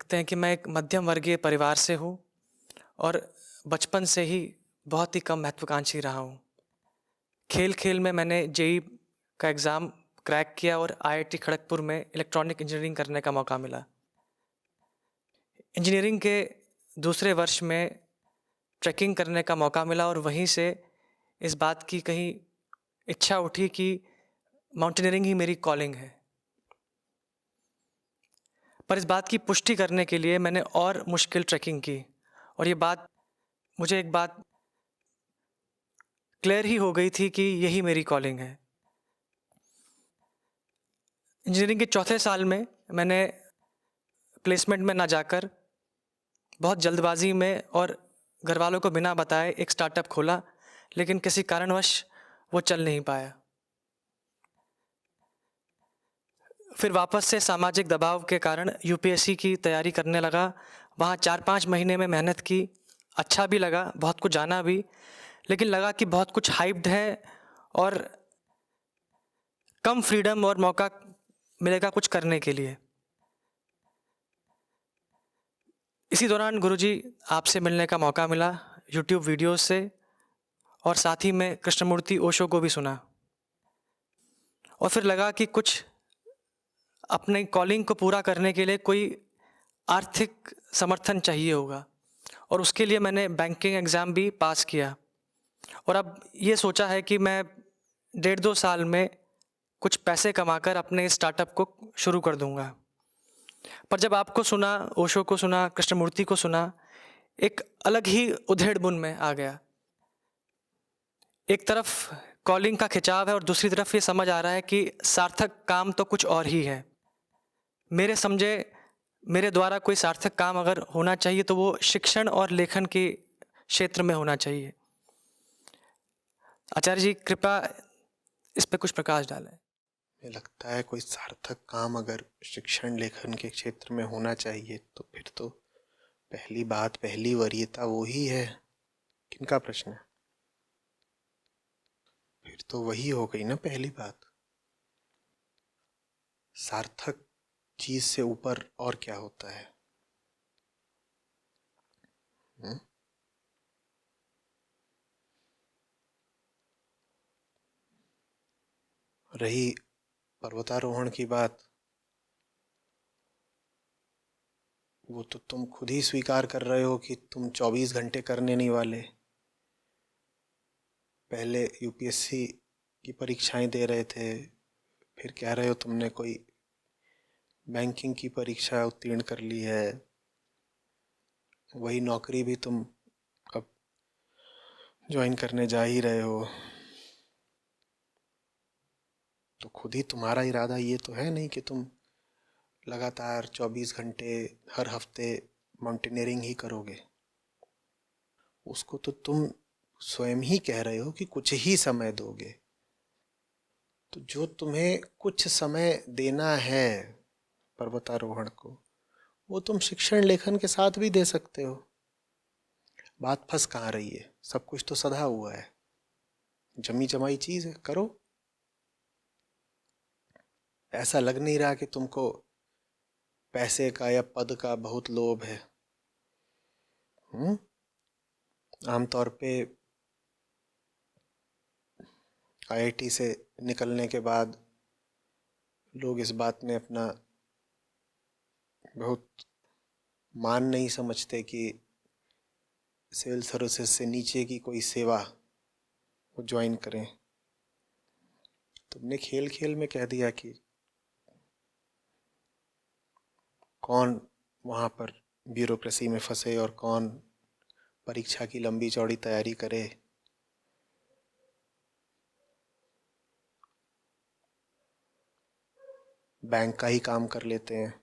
देखते हैं कि मैं एक मध्यम वर्गीय परिवार से हूँ और बचपन से ही बहुत ही कम महत्वाकांक्षी रहा हूँ। खेल-खेल में मैंने जेईई का एग्ज़ाम क्रैक किया और आईआईटी खड़गपुर में इलेक्ट्रॉनिक इंजीनियरिंग करने का मौका मिला। इंजीनियरिंग के दूसरे वर्ष में ट्रैकिंग करने का मौका मिला और वहीं से इस बात की कहीं इच्छा उठी कि माउंटेनियरिंग ही मेरी कॉलिंग है। पर इस बात की पुष्टि करने के लिए मैंने और मुश्किल ट्रैकिंग की और ये बात मुझे एक बात क्लियर ही हो गई थी कि यही मेरी कॉलिंग है। इंजीनियरिंग के चौथे साल में मैंने प्लेसमेंट में ना जाकर बहुत जल्दबाजी में और घरवालों को बिना बताए एक स्टार्टअप खोला, लेकिन किसी कारणवश वो चल नहीं पाया। फिर वापस से सामाजिक दबाव के कारण यूपीएससी की तैयारी करने लगा। वहाँ 4-5 महीने में मेहनत की, अच्छा भी लगा, बहुत कुछ जाना भी, लेकिन लगा कि बहुत कुछ हाइप्ड है और कम फ्रीडम और मौका मिलेगा कुछ करने के लिए। इसी दौरान गुरुजी आपसे मिलने का मौका मिला यूट्यूब वीडियोस से और साथ ही में कृष्णमूर्ति ओशो को भी सुना और फिर लगा कि कुछ अपने कॉलिंग को पूरा करने के लिए कोई आर्थिक समर्थन चाहिए होगा और उसके लिए मैंने बैंकिंग एग्ज़ाम भी पास किया और अब ये सोचा है कि मैं 1.5-2 साल में कुछ पैसे कमाकर अपने स्टार्टअप को शुरू कर दूंगा। पर जब आपको सुना, ओशो को सुना, कृष्णमूर्ति को सुना, एक अलग ही उधेड़-बुन में आ गया। एक तरफ कॉलिंग का खिंचाव है और दूसरी तरफ ये समझ आ रहा है कि सार्थक काम तो कुछ और ही है। मेरे समझे मेरे द्वारा कोई सार्थक काम अगर होना चाहिए तो वो शिक्षण और लेखन के क्षेत्र में होना चाहिए। आचार्य जी कृपया इस पे कुछ प्रकाश डालें। मुझे लगता है कोई सार्थक काम अगर शिक्षण लेखन के क्षेत्र में होना चाहिए तो फिर तो पहली बात, पहली वरीयता वो ही है। किनका प्रश्न है? फिर तो वही हो गई ना पहली बात। सार्थक चीज से ऊपर और क्या होता है? हुँ? रही पर्वतारोहण की बात, वो तो तुम खुद ही स्वीकार कर रहे हो कि तुम 24 घंटे करने नहीं वाले। पहले यूपीएससी की परीक्षाएं दे रहे थे, फिर कह रहे हो तुमने कोई बैंकिंग की परीक्षा उत्तीर्ण कर ली है, वही नौकरी भी तुम अब ज्वाइन करने जा ही रहे हो। तो खुद ही तुम्हारा इरादा ये तो है नहीं कि तुम लगातार 24 घंटे हर हफ्ते माउंटेनियरिंग ही करोगे। उसको तो तुम स्वयं ही कह रहे हो कि कुछ ही समय दोगे। तो जो तुम्हें कुछ समय देना है पर्वतारोहण को, वो तुम शिक्षण लेखन के साथ भी दे सकते हो। बात फंस कहाँ रही है? सब कुछ तो सधा हुआ है, जमी जमाई चीज है, करो। ऐसा लग नहीं रहा कि तुमको पैसे का या पद का बहुत लोभ है। आमतौर पे आईआईटी से निकलने के बाद लोग इस बात में अपना बहुत मान नहीं समझते कि सिविल सर्विसेज से नीचे की कोई सेवा वो ज्वाइन करें। तुमने खेल खेल में कह दिया कि कौन वहाँ पर ब्यूरोक्रेसी में फंसे और कौन परीक्षा की लंबी चौड़ी तैयारी करे। बैंक का ही काम कर लेते हैं,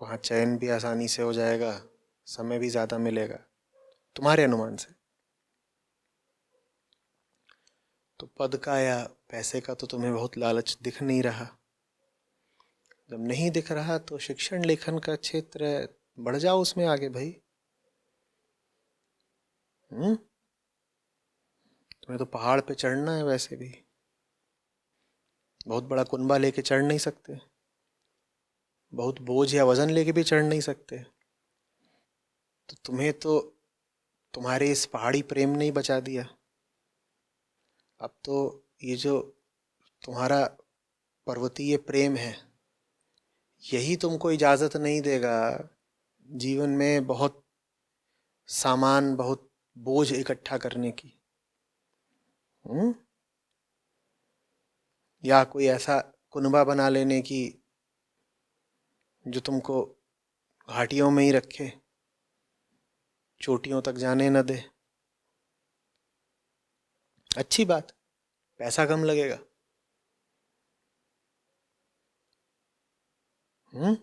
वहाँ चयन भी आसानी से हो जाएगा, समय भी ज़्यादा मिलेगा तुम्हारे अनुमान से। तो पद का या पैसे का तो तुम्हें बहुत लालच दिख नहीं रहा। जब नहीं दिख रहा तो शिक्षण लेखन का क्षेत्र है, बढ़ जाओ उसमें आगे भाई। तुम्हें तो पहाड़ पे चढ़ना है, वैसे भी बहुत बड़ा कुनबा लेके चढ़ नहीं सकते। बहुत बोझ या वजन लेके भी चढ़ नहीं सकते। तो तुम्हें तो तुम्हारे इस पहाड़ी प्रेम ने ही बचा दिया। अब तो ये जो तुम्हारा पर्वतीय प्रेम है, यही तुमको इजाजत नहीं देगा जीवन में बहुत सामान, बहुत बोझ इकट्ठा करने की। हम्म? या कोई ऐसा कुनबा बना लेने की जो तुमको घाटियों में ही रखे, चोटियों तक जाने न दे। अच्छी बात, पैसा कम लगेगा। हम्म?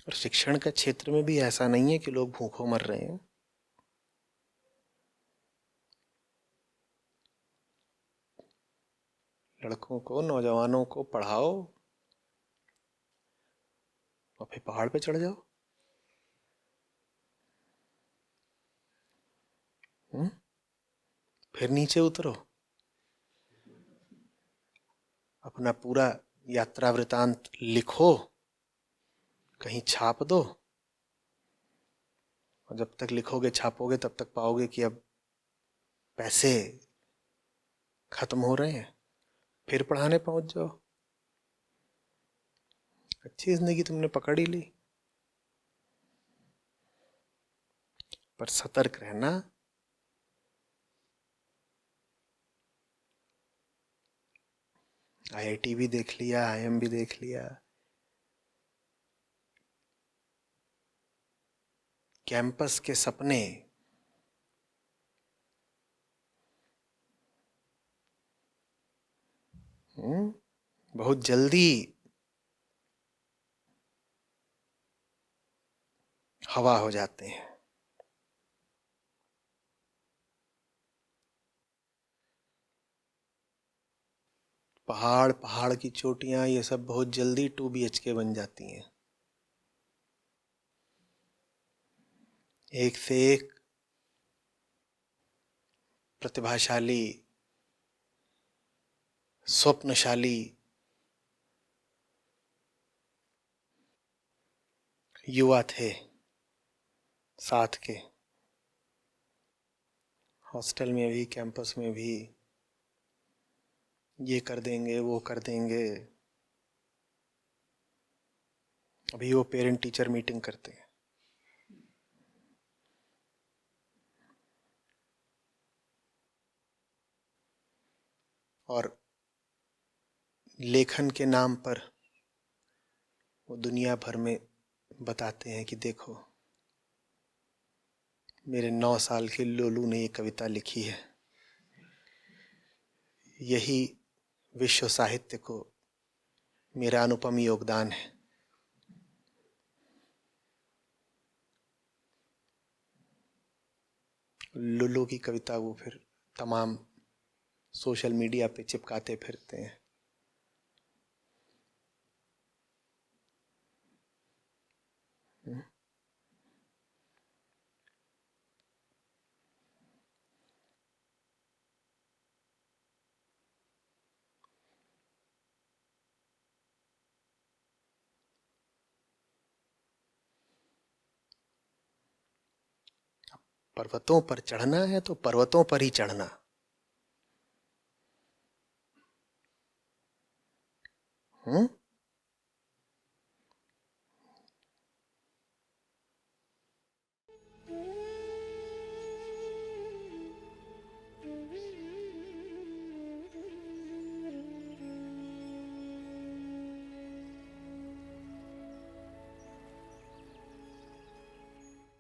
और शिक्षण के क्षेत्र में भी ऐसा नहीं है कि लोग भूखों मर रहे हैं। लड़कों को, नौजवानों को पढ़ाओ और फिर पहाड़ पे चढ़ जाओ। फिर नीचे उतरो, अपना पूरा यात्रा वृतांत लिखो, कहीं छाप दो। और जब तक लिखोगे छापोगे तब तक पाओगे कि अब पैसे खत्म हो रहे हैं, फिर पढ़ाने पहुंच जाओ। अच्छी जिंदगी तुमने पकड़ ही ली। पर सतर्क रहना। आईआईटी भी देख लिया, आईएम भी देख लिया, कैंपस के सपने बहुत जल्दी हवा हो जाते हैं। पहाड़, पहाड़ की चोटियां, ये सब बहुत जल्दी 2 BHK बन जाती हैं। एक से एक प्रतिभाशाली, स्वप्नशाली युवा थे साथ के, हॉस्टल में भी, कैंपस में भी। ये कर देंगे, वो कर देंगे। अभी वो पेरेंट टीचर मीटिंग करते हैं। और लेखन के नाम पर वो दुनिया भर में बताते हैं कि देखो, मेरे 9 साल के लोलू ने ये कविता लिखी है, यही विश्व साहित्य को मेरा अनुपम योगदान है। लुल्लू की कविता वो फिर तमाम सोशल मीडिया पे चिपकाते फिरते हैं। पर्वतों पर चढ़ना है तो पर्वतों पर ही चढ़ना। हम्म?